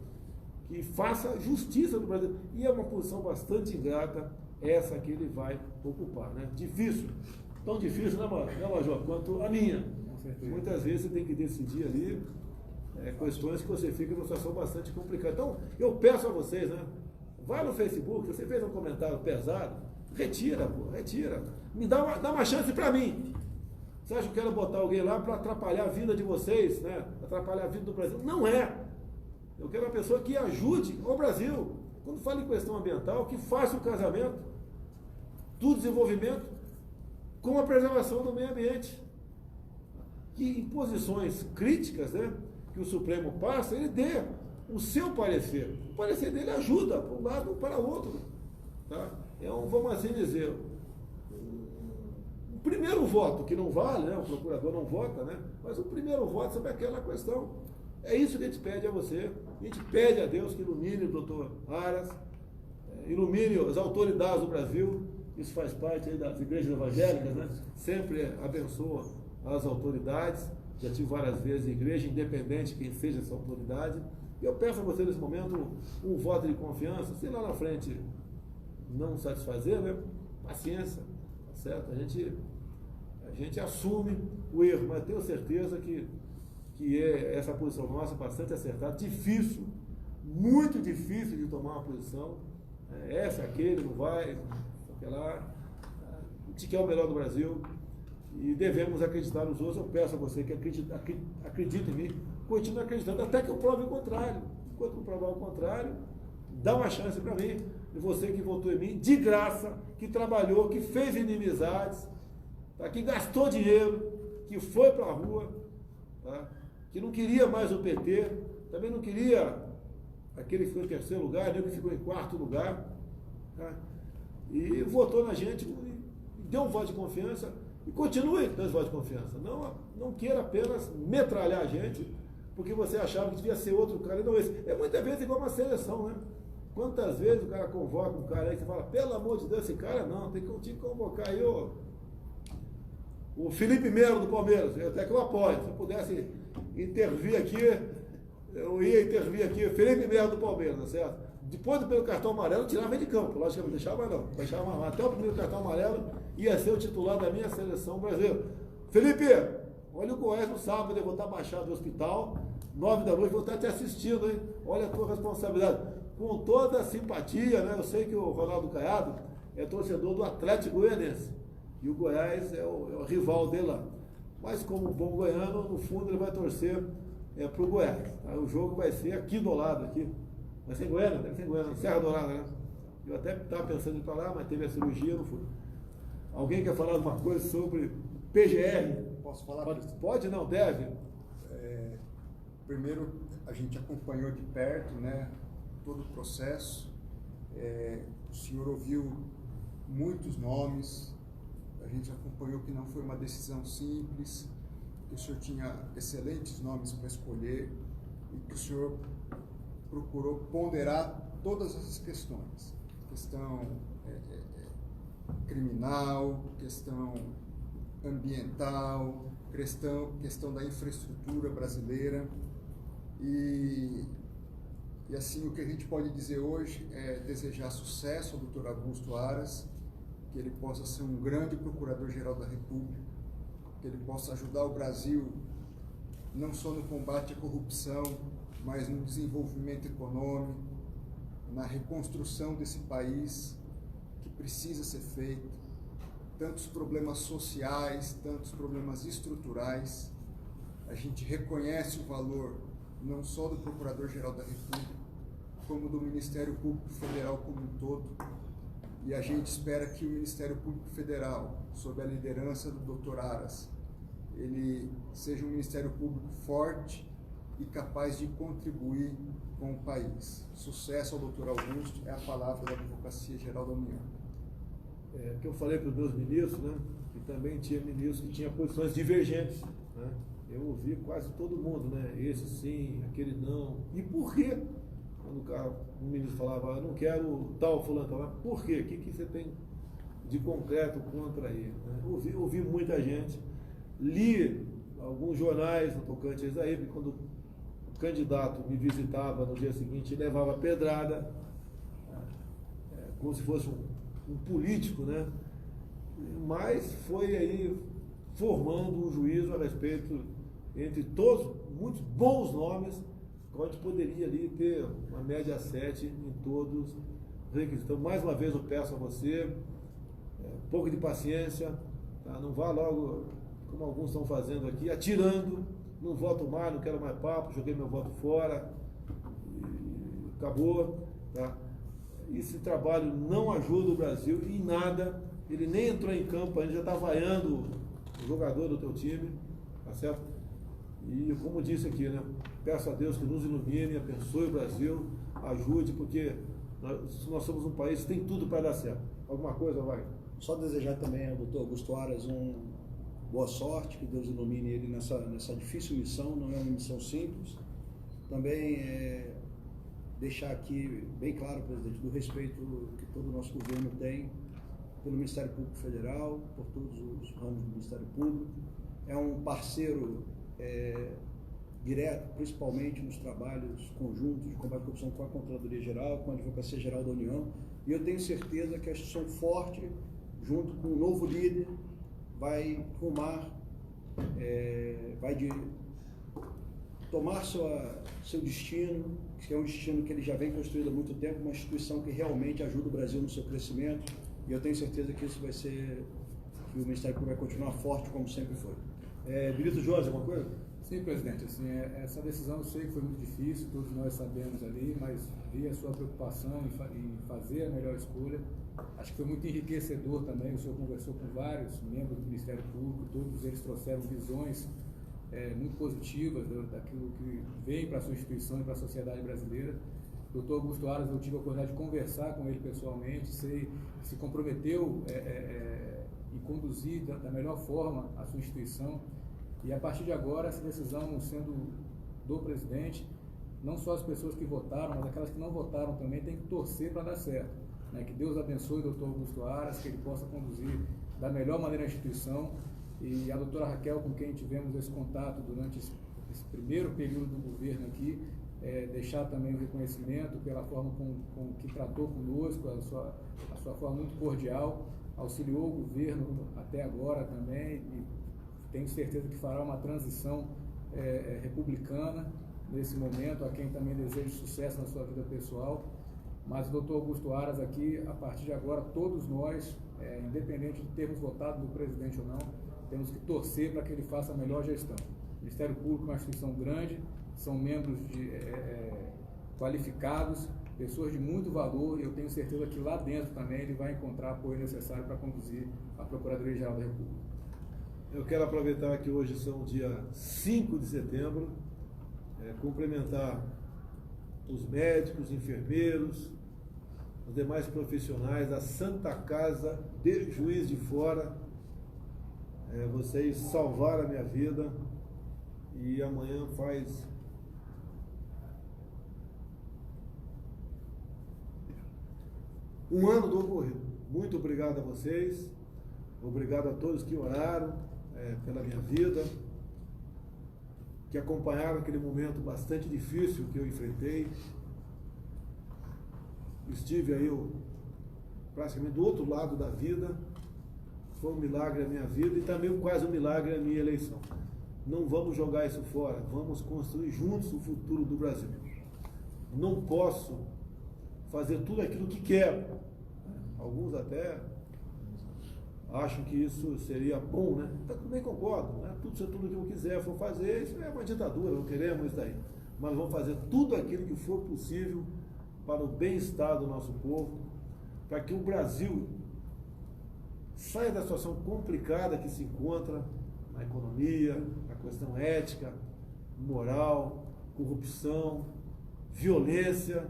Speaker 1: faça justiça no Brasil. E é uma posição bastante ingrata essa que ele vai ocupar, né? Difícil, tão difícil, né, Major, quanto a minha. Muitas vezes você tem que decidir ali questões que você fica numa situação bastante complicada. Então, eu peço a vocês, né? Vai no Facebook, você fez um comentário pesado, retira, pô, retira. Me dá uma chance para mim. Você acha que eu quero botar alguém lá para atrapalhar a vida de vocês, né? Atrapalhar a vida do Brasil? Não é. Eu quero uma pessoa que ajude o Brasil, quando fala em questão ambiental, que faça o casamento do desenvolvimento com a preservação do meio ambiente. Que em posições críticas, né, que o Supremo passa, ele dê o seu parecer. O parecer dele ajuda para um lado ou para o outro. Tá? É vamos assim dizer, um primeiro voto, que não vale, né, o procurador não vota, né, mas o primeiro voto sobre aquela questão. É isso que a gente pede a você. A gente pede a Deus que ilumine o doutor Aras, ilumine as autoridades do Brasil. Isso faz parte aí das igrejas evangélicas, né? Sempre abençoa as autoridades. Já tive várias vezes igreja, independente quem seja essa autoridade. E eu peço a você nesse momento um voto de confiança. Se lá na frente não satisfazer, né? Paciência, tá certo? A gente assume o erro, mas tenho certeza que essa posição nossa é bastante acertada, difícil, muito difícil de tomar uma posição. Essa, aquele, não vai, lá. A gente quer o melhor do Brasil e devemos acreditar nos outros. Eu peço a você que acredite em mim, continue acreditando até que eu prove o contrário. Enquanto não provar o contrário, dá uma chance para mim, e você que votou em mim, de graça, que trabalhou, que fez inimizades, tá? Que gastou dinheiro, que foi para a rua, tá? Que não queria mais o PT, também não queria aquele que ficou em terceiro lugar, nem o que ficou em quarto lugar, tá? E votou na gente, deu um voto de confiança, e continue dando voto de confiança. Não queira apenas metralhar a gente, porque você achava que devia ser outro cara, e não esse. É muitas vezes igual uma seleção, né? Quantas vezes o cara convoca um cara aí que você fala, pelo amor de Deus, esse cara não, tem que convocar aí o Felipe Melo do Palmeiras, até que eu apoio. Se eu pudesse intervir aqui, eu ia intervir aqui, Felipe Melo do Palmeiras, tá certo? Depois do primeiro cartão amarelo, tirava ele de campo, logicamente, deixava não, deixava até o primeiro cartão amarelo, ia ser o titular da minha seleção brasileira. Felipe, olha o Goiás no sábado, eu vou estar baixado do hospital, 9 da noite, vou estar te assistindo, hein? Olha a tua responsabilidade. Com toda a simpatia, né? Eu sei que o Ronaldo Caiado é torcedor do Atlético Goianense, e o Goiás é o rival dele lá. Mas como bom goiano, no fundo ele vai torcer para o Goiás. Tá? O jogo vai ser aqui do lado, aqui. Vai ser em Goiânia? Deve ser em Goiânia, Serra Dourada, né? Eu até estava pensando em ir para lá, mas teve a cirurgia, não fui. Alguém quer falar alguma coisa sobre PGR?
Speaker 3: Posso falar?
Speaker 1: Pode, não, deve.
Speaker 3: Primeiro, a gente acompanhou de perto, né, todo o processo. O senhor ouviu muitos nomes, a gente acompanhou que não foi uma decisão simples, que o senhor tinha excelentes nomes para escolher e que o senhor procurou ponderar todas essas questões. Questão criminal, questão ambiental, questão da infraestrutura brasileira. E assim, o que a gente pode dizer hoje é desejar sucesso ao Dr. Augusto Aras, que ele possa ser um grande procurador-geral da República, que ele possa ajudar o Brasil não só no combate à corrupção, mas no desenvolvimento econômico, na reconstrução desse país que precisa ser feito, tantos problemas sociais, tantos problemas estruturais. A gente reconhece o valor não só do Procurador-Geral da República, como do Ministério Público Federal como um todo, e a gente espera que o Ministério Público Federal, sob a liderança do Dr. Aras, ele seja um Ministério Público forte e capaz de contribuir com o país. Sucesso ao Dr. Augusto é a palavra da Advocacia Geral da União.
Speaker 1: Que eu falei para os meus ministros, né, que também tinha ministros que tinham posições divergentes, né? Eu ouvi quase todo mundo, né? Esse sim, aquele não. E por quê? Quando um ministro falava, eu não quero tal fulano, falava, por quê? O que você tem de concreto contra ele? Né? Ouvi muita gente, li alguns jornais no tocante a isso aí, porque quando o candidato me visitava no dia seguinte, levava pedrada, como se fosse um político, né? Mas foi aí formando um juízo a respeito, entre todos, muitos bons nomes, onde poderia ali ter uma média 7 em todos os requisitos. Então, mais uma vez, eu peço a você, um pouco de paciência, tá? Não vá logo, como alguns estão fazendo aqui, atirando, não voto mais, não quero mais papo, joguei meu voto fora, e acabou, tá? esse trabalho não ajuda o Brasil em nada. Ele nem entrou em campo ainda, já está vaiando o jogador do teu time, tá certo? E como disse aqui, né? Peço a Deus que nos ilumine, abençoe o Brasil, ajude, porque nós somos um país que tem tudo para dar certo. Alguma coisa, vai?
Speaker 5: Só desejar também ao doutor Augusto Aras boa sorte, que Deus ilumine ele nessa difícil missão, não é uma missão simples. Também deixar aqui bem claro, presidente, do respeito que todo o nosso governo tem pelo Ministério Público Federal, por todos os ramos do Ministério Público. É um parceiro direto, principalmente nos trabalhos conjuntos de combate à corrupção com a Controladoria Geral, com a Advocacia Geral da União, e eu tenho certeza que a instituição forte, junto com o novo líder, vai rumar, tomar seu destino, que é um destino que ele já vem construído há muito tempo, uma instituição que realmente ajuda o Brasil no seu crescimento, e eu tenho certeza que isso vai ser, que o Ministério Público vai continuar forte como sempre foi. Benito Jorge, alguma coisa?
Speaker 2: Sim, presidente, assim, essa decisão eu sei que foi muito difícil, todos nós sabemos ali, mas vi a sua preocupação em fazer a melhor escolha. Acho que foi muito enriquecedor também, o senhor conversou com vários membros do Ministério Público, todos eles trouxeram visões muito positivas daquilo que vem para a sua instituição e para a sociedade brasileira. O doutor Augusto Aras, eu tive a oportunidade de conversar com ele pessoalmente, se comprometeu em conduzir da melhor forma a sua instituição. E a partir de agora, essa decisão sendo do presidente, não só as pessoas que votaram, mas aquelas que não votaram também, tem que torcer para dar certo. Né? Que Deus abençoe o doutor Augusto Aras, que ele possa conduzir da melhor maneira a instituição. E a doutora Raquel, com quem tivemos esse contato durante esse primeiro período do governo aqui, deixar também o reconhecimento pela forma com que tratou conosco, a sua forma muito cordial, auxiliou o governo até agora também, e tenho certeza que fará uma transição republicana nesse momento, a quem também desejo sucesso na sua vida pessoal. Mas o doutor Augusto Aras aqui, a partir de agora, todos nós, independente de termos votado no presidente ou não, temos que torcer para que ele faça a melhor gestão. O Ministério Público é uma instituição grande, são membros qualificados, pessoas de muito valor, e eu tenho certeza que lá dentro também ele vai encontrar apoio necessário para conduzir a Procuradoria-Geral da República.
Speaker 1: Eu quero aproveitar que hoje são dia 5 de setembro, cumprimentar os médicos, enfermeiros, os demais profissionais da Santa Casa de Juiz de Fora. Vocês salvaram a minha vida e amanhã faz 1 ano do ocorrido. Muito obrigado a vocês, obrigado a todos que oraram pela minha vida, que acompanharam aquele momento bastante difícil que eu enfrentei. Estive aí praticamente do outro lado da vida. Foi um milagre a minha vida e também quase um milagre a minha eleição. Não vamos jogar isso fora, vamos construir juntos o futuro do Brasil. Não posso fazer tudo aquilo que quero. Alguns até acham que isso seria bom, né? Também concordo, né? Tudo que eu quiser for fazer, isso é uma ditadura, não queremos isso daí. Mas vamos fazer tudo aquilo que for possível para o bem-estar do nosso povo, para que o Brasil saia da situação complicada que se encontra na economia, na questão ética, moral, corrupção, violência.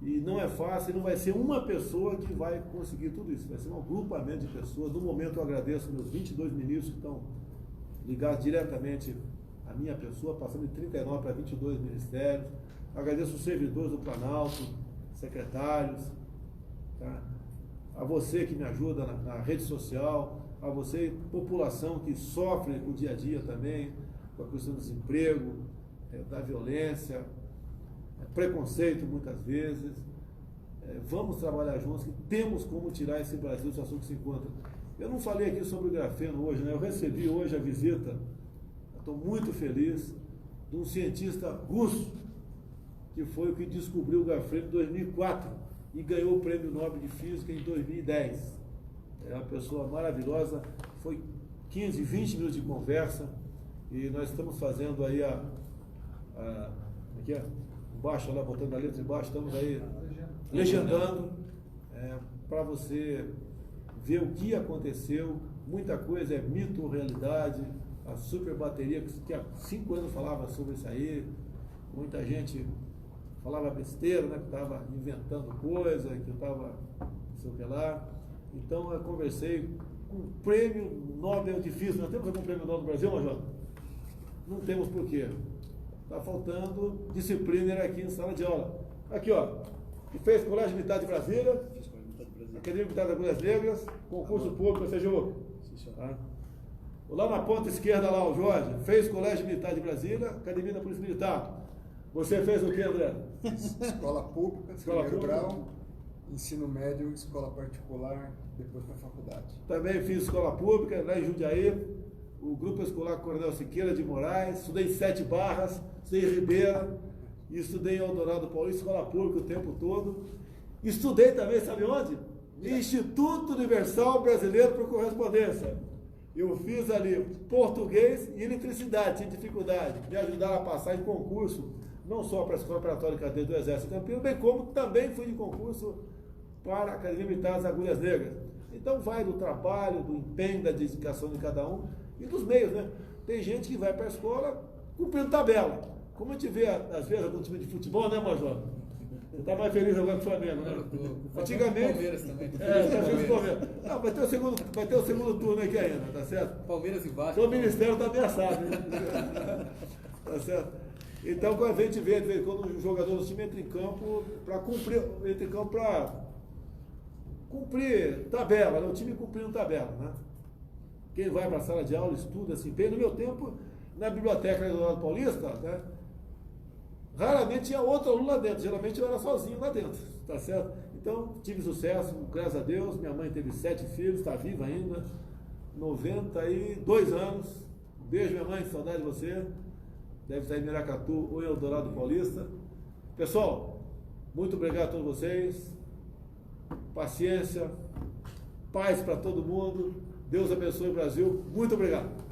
Speaker 1: E não é fácil, não vai ser uma pessoa que vai conseguir tudo isso, vai ser um agrupamento de pessoas. No momento eu agradeço meus 22 ministros que estão ligados diretamente à minha pessoa, passando de 39 para 22 ministérios. Agradeço os servidores do Planalto, secretários, tá? A você que me ajuda na rede social, a você, população que sofre o dia a dia também, com a questão do desemprego, da violência, preconceito muitas vezes. Vamos trabalhar juntos, que temos como tirar esse Brasil da situação que se encontra. Eu não falei aqui sobre o grafeno hoje, né? Eu recebi hoje a visita, estou muito feliz, de um cientista russo, que foi o que descobriu o grafeno em 2004 e ganhou o Prêmio Nobel de Física em 2010. É uma pessoa maravilhosa, foi 15, 20 minutos de conversa, e nós estamos fazendo aí embaixo lá, botando a letra embaixo, estamos aí legendando, para você ver o que aconteceu. Muita coisa é mito ou realidade. A super bateria, que há 5 anos falava sobre isso aí, muita gente falava besteira, né, que estava inventando coisa, que eu estava não sei o que lá. Então eu conversei com o prêmio Nobel de Física. Nós temos algum prêmio Nobel no Brasil, Major? Não temos por quê? Está faltando disciplina aqui em sala de aula. Aqui, ó, que fez Colégio Militar de Brasília, Academia Militar das Agulhas Negras, concurso público, ou seja, tá? Lá na ponta esquerda, lá, o Jorge, fez Colégio Militar de Brasília, Academia da Polícia Militar. Você fez o quê, André?
Speaker 3: Escola pública, primeiro grau, ensino médio, escola particular, depois para faculdade.
Speaker 1: Também fiz escola pública, lá em Jundiaí, o Grupo Escolar Coronel Siqueira de Moraes, estudei em 7 Barras, estudei em Ribeira, e estudei em Eldorado Paulista, escola pública o tempo todo. Estudei também, sabe onde? Instituto Universal Brasileiro por Correspondência. Eu fiz ali português e eletricidade, tinha dificuldade. Me ajudaram a passar em concurso, não só para a Escola Operatória de Cadeia do Exército Campino, bem como também fui de concurso para a Academia Militar das Agulhas Negras. Então vai do trabalho, do empenho, da dedicação de cada um e dos meios, né? Tem gente que vai para a escola cumprindo tabela. Como a gente vê, às vezes, algum time de futebol, né, Major? Você está mais feliz agora com o Flamengo, né? Antigamente.
Speaker 2: Palmeiras também.
Speaker 1: Palmeiras. Não, vai ter o segundo turno aqui ainda, tá certo?
Speaker 2: Palmeiras e Vasco.
Speaker 1: Então o Ministério está ameaçado, né? Tá certo? Então, quando a gente vê, de vez em quando, o jogador do time entra em campo para cumprir tabela, né? O time cumprindo tabela, né? Quem vai para a sala de aula, estuda, se empenha. No meu tempo, na biblioteca do Eldorado Paulista, né? Raramente tinha outro aluno lá dentro, geralmente eu era sozinho lá dentro, tá certo? Então, tive sucesso, graças a Deus. Minha mãe teve 7 filhos, está viva ainda, 92 anos. Beijo, minha mãe, saudade de você. Deve estar em Miracatu ou em Eldorado Paulista. Pessoal, muito obrigado a todos vocês. Paciência, paz para todo mundo. Deus abençoe o Brasil. Muito obrigado.